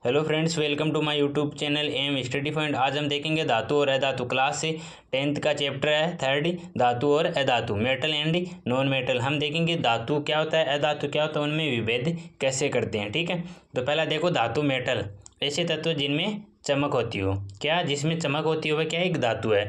Hello friends, welcome to my YouTube channel M study point. आज हम देखेंगे धातु और अधातु क्लास से 10th का चैप्टर है थर्ड, धातु और अधातु, मेटल एंड नॉन मेटल। हम देखेंगे धातु क्या होता है, अधातु क्या होता है, उनमें विभेद कैसे करते हैं। ठीक है, तो पहला देखो धातु मेटल, ऐसे तत्व जिनमें चमक होती हो। क्या जिसमें चमक होती हो वह क्या एक धातु है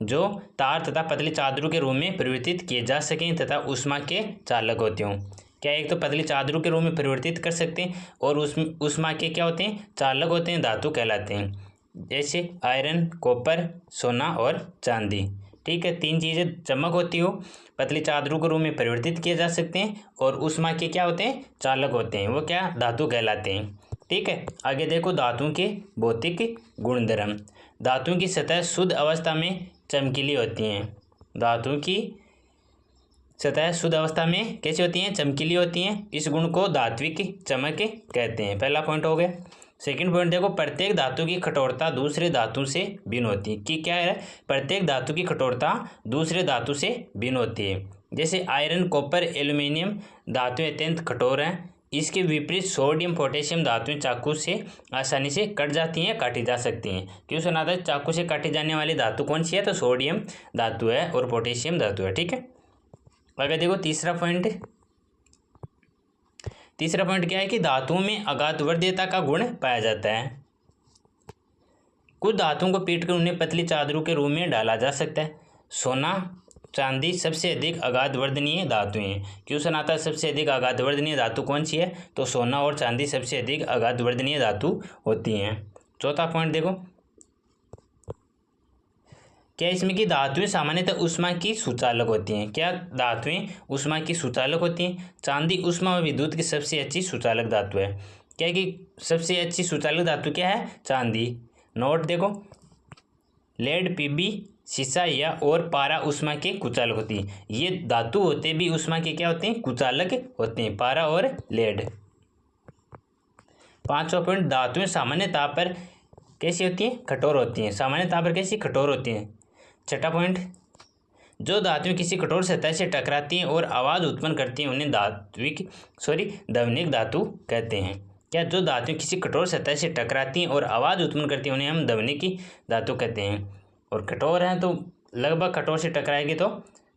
जो तार तथा पतली चादरों के रूप में परिवर्तित किए जा सकें तथा ऊष्मा के चालक होते हों। क्या एक तो पतली चादरों के रूप में परिवर्तित कर सकते हैं और ऊष्मा के क्या होते हैं, चालक होते हैं, धातु कहलाते हैं। जैसे आयरन, कॉपर, सोना और चांदी। ठीक है, तीन चीज़ें चमक होती हो, पतली चादरों के रूप में परिवर्तित किए जा सकते हैं और ऊष्मा के क्या होते हैं, चालक होते हैं, वो क्या धातु कहलाते हैं। ठीक है, आगे देखो धातुओं के भौतिक गुणधर्म। धातुओं की सतह शुद्ध अवस्था में चमकीली होती हैं। धातु की सतह शुद्ध अवस्था में कैसी होती हैं, चमकीली होती हैं। इस गुण को धात्विक चमक कहते हैं। पहला पॉइंट हो गया। सेकंड पॉइंट देखो, प्रत्येक धातु की कठोरता दूसरे धातु से भिन्न होती है। कि क्या है, प्रत्येक धातु की कठोरता दूसरे धातु से भिन्न होती है। जैसे आयरन, कॉपर, एल्यूमिनियम धातुएं अत्यंत कठोर हैं। इसके विपरीत सोडियम, पोटेशियम धातुएं चाकू से आसानी से कट जाती हैं, काटी जा सकती हैं। क्यों सुना था, चाकू से काटी जाने वाली धातु कौन सी है, तो सोडियम धातु है और पोटेशियम धातु है। ठीक है, अगर देखो तीसरा पॉइंट क्या है कि धातुओं में अगाध वर्ध्यता का गुण पाया जाता है। कुछ धातुओं को पीटकर उन्हें पतली चादरों के रूप में डाला जा सकता है। सोना, चांदी सबसे अधिक अगाध वर्धनीय धातुएं हैं। क्यों सनाता सबसे अधिक अगाध वर्धनीय धातु कौन सी है, तो सोना और चांदी सबसे अधिक अगाध वर्धनीय धातु होती हैं। चौथा पॉइंट देखो, क्या इसमें कि धातुएं सामान्यतः ऊष्मा की सुचालक होती हैं। क्या धातुएं ऊष्मा की सुचालक होती हैं। चांदी ऊष्मा व विद्युत की सबसे अच्छी सुचालक धातु है। क्या कि सबसे अच्छी सुचालक धातु क्या है, चांदी। नोट देखो, लेड, पीबी, सीसा या और पारा ऊष्मा के कुचालक होती है। ये धातु होते भी ऊष्मा के क्या होते हैं, कुचालक होते हैं, पारा और लेड। पांचवा पॉइंट, धातुएं सामान्य ताप पर कैसी होती हैं, कठोर होती हैं। सामान्य ताप पर कैसी, कठोर होती हैं। छठा पॉइंट, जो धातुएं किसी कठोर सतह से टकराती हैं और आवाज़ उत्पन्न करती हैं उन्हें ध्वनिक धातु कहते हैं। क्या जो धातुएं किसी कठोर सतह से टकराती हैं और आवाज़ उत्पन्न करती हैं उन्हें हम ध्वनिक धातु कहते हैं। और कठोर हैं तो लगभग कठोर से टकराएगी तो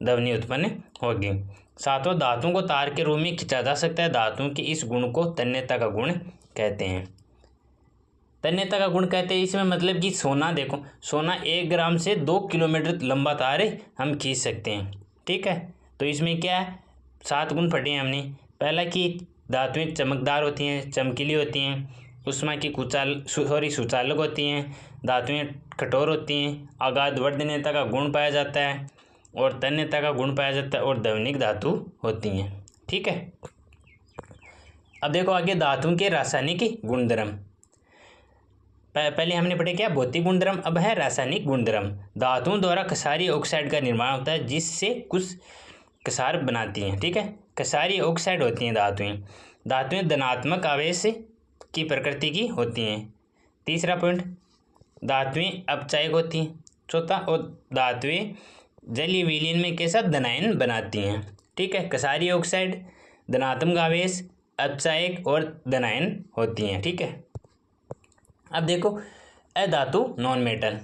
ध्वनि उत्पन्न होगी। सातवां, धातुओं को तार के रूप में खींचा जा सकता है। धातुओं के इस गुण को तन्यता का गुण कहते हैं। तन्यता का गुण कहते हैं इसमें मतलब कि सोना देखो, सोना 1 ग्राम से 2 किलोमीटर लंबा तार हम खींच सकते हैं। ठीक है, तो इसमें क्या है, 7 गुण पढ़े हैं हमने। पहला कि धातुएं चमकदार होती हैं, चमकीली होती हैं, ऊष्मा की सुचालक होती हैं, धातुएं कठोर होती हैं, अगाध वर्धनीयता का गुण पाया जाता है और तन्यता का गुण पाया जाता है और ध्वनिक धातु होती हैं। ठीक है, अब देखो आगे धातुओं के रासायनिक गुणधर्म। पहले हमने पढ़े क्या, भौतिक गुणधर्म, अब है रासायनिक गुणधर्म। धातुओं द्वारा क्षारीय ऑक्साइड का निर्माण होता है जिससे कुछ क्षार बनाती हैं। ठीक है, क्षारीय ऑक्साइड होती हैं धातुएं धनात्मक आवेश की प्रकृति की होती हैं। तीसरा पॉइंट, धातुएं अपचायक होती हैं। चौथा, और धातुएं जलीय विलयन में कैसा धनायन बनाती हैं। ठीक है, क्षारीय ऑक्साइड, धनात्मक आवेश, अपचायक और धनायन होती हैं। ठीक है, अब देखो अधातु नॉन मेटल,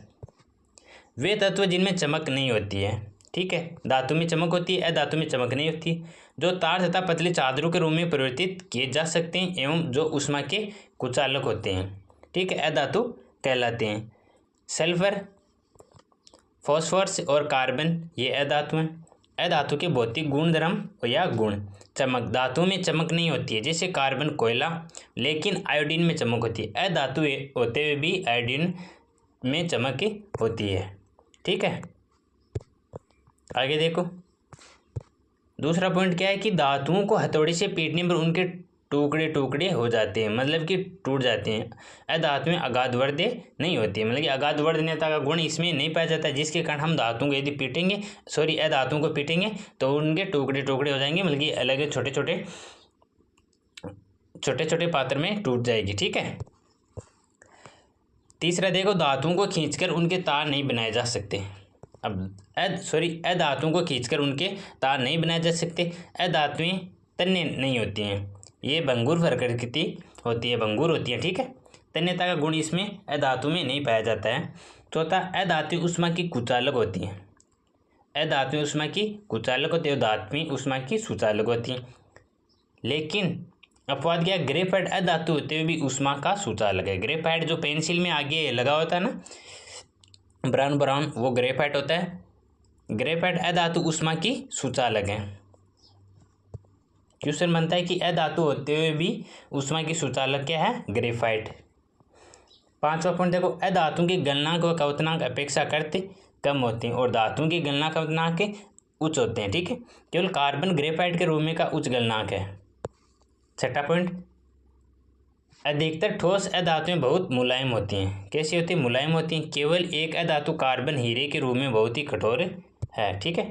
वे तत्व जिनमें चमक नहीं होती है। ठीक है, धातु में चमक होती है, अधातु में चमक नहीं होती, जो तार तथा पतली चादरों के रूप में परिवर्तित किए जा सकते हैं एवं जो ऊष्मा के कुचालक होते हैं। ठीक है, अधातु कहलाते हैं। सल्फर, फॉस्फोरस और कार्बन ये अधातु हैं। अधातु के भौतिक गुणधर्म या गुण। चमक, धातु में चमक नहीं होती है, जैसे कार्बन, कोयला, लेकिन आयोडीन में चमक होती है। अधातु होते हुए भी आयोडीन में चमक होती है। ठीक है, आगे देखो दूसरा पॉइंट क्या है कि धातुओं को हथौड़ी से पीटने पर उनके टुकड़े टुकड़े हो जाते हैं, मतलब कि टूट जाते हैं। अधातुएं अगाध वर्ध्य नहीं होती है, मतलब कि अगाध वर्धनीयता का गुण इसमें नहीं पाया जाता है, जिसके कारण हम धातुओं को यदि अधातुओं को पीटेंगे तो उनके टुकड़े टुकड़े हो जाएंगे, मतलब कि अलग छोटे छोटे पात्र में टूट जाएगी। ठीक है, तीसरा देखो, धातुओं को खींचकर उनके तार नहीं बनाए जा सकते। अधातुओं को खींचकर उनके तार नहीं बनाए जा सकते। अधातुएं तन्य नहीं होती हैं। ये भंगुर प्रकृति होती है, भंगुर होती है, ठीक है। तन्यता का गुण इसमें अधातु में नहीं पाया जाता है। चौथा, अधात्मी उष्मा की कुचालक होती है। अधात्मी उष्मा की कुचालक होती है, धात्मी उष्मा की सुचालक होती है। लेकिन अपवाद क्या, ग्रेफाइट अधातु होते हुए भी उष्मा का सुचालक है। ग्रेफाइट जो पेंसिल में आगे लगा होता है ना ब्राउन ब्राउन, वो ग्रेफाइट होता है। ग्रेफाइट अधातु उष्मा की सुचालक है। क्वेश्चन बनता है कि अधातु होते हुए भी उष्मा की सुचालक क्या है, ग्रेफाइट। पांचवा पॉइंट देखो, अधातु की गलनांक व क्वथनांक अपेक्षाकृत कम होते हैं और धातुओं की गलनांक क्वथनांक उच्च होते हैं, ठीक है। केवल कार्बन ग्रेफाइट के रूप में का उच्च गलनांक है। छठा पॉइंट, अधिकतर ठोस अधातुएं बहुत मुलायम होती हैं। कैसी होती है, मुलायम होती हैं। केवल एक अधातु कार्बन हीरे के रूप में बहुत ही कठोर है, ठीक है।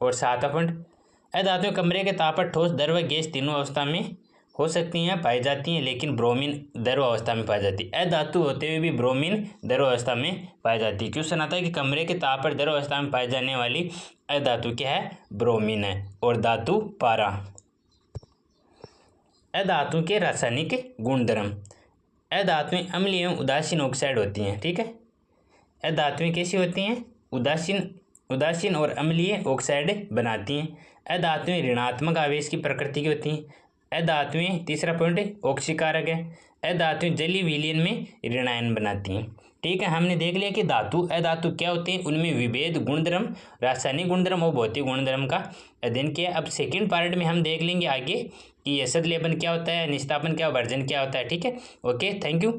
और सातवां पॉइंट, अधातुएं कमरे के ताप पर ठोस, द्रव, गैस तीनों अवस्था में हो सकती हैं, पाई जाती हैं, लेकिन ब्रोमीन द्रव अवस्था में पाई जाती है। अधातु होते हुए भी ब्रोमीन द्रव अवस्था में पाई जाती है। क्वेश्चन आता है कि कमरे के ताप पर द्रव अवस्था में पाई जाने वाली अधातु क्या है, ब्रोमीन है। और धातु पारा। अधातु के रासायनिक गुणधर्म, अधातुएं अम्लीय एवं उदासीन ऑक्साइड होती हैं, ठीक है। अधातुएं कैसी होती हैं, उदासीन और अम्लीय ऑक्साइड बनाती हैं। अधातुएं ऋणात्मक आवेश की प्रकृति की होती हैं। अधातुएं, तीसरा पॉइंट, ऑक्सीकारक है। अधातुएं जलीय विलयन में ऋणायन बनाती हैं, ठीक है। हमने देख लिया कि धातु अधातु क्या होते हैं, उनमें विभेद गुणधर्म, रासायनिक गुणधर्म और भौतिक गुणधर्म का अध्ययन किया। अब सेकंड पार्ट में हम देख लेंगे आगे कि एसिड लेपन क्या होता है, निस्तापन क्या, वर्जन क्या होता है, ठीक है। Okay, thank you.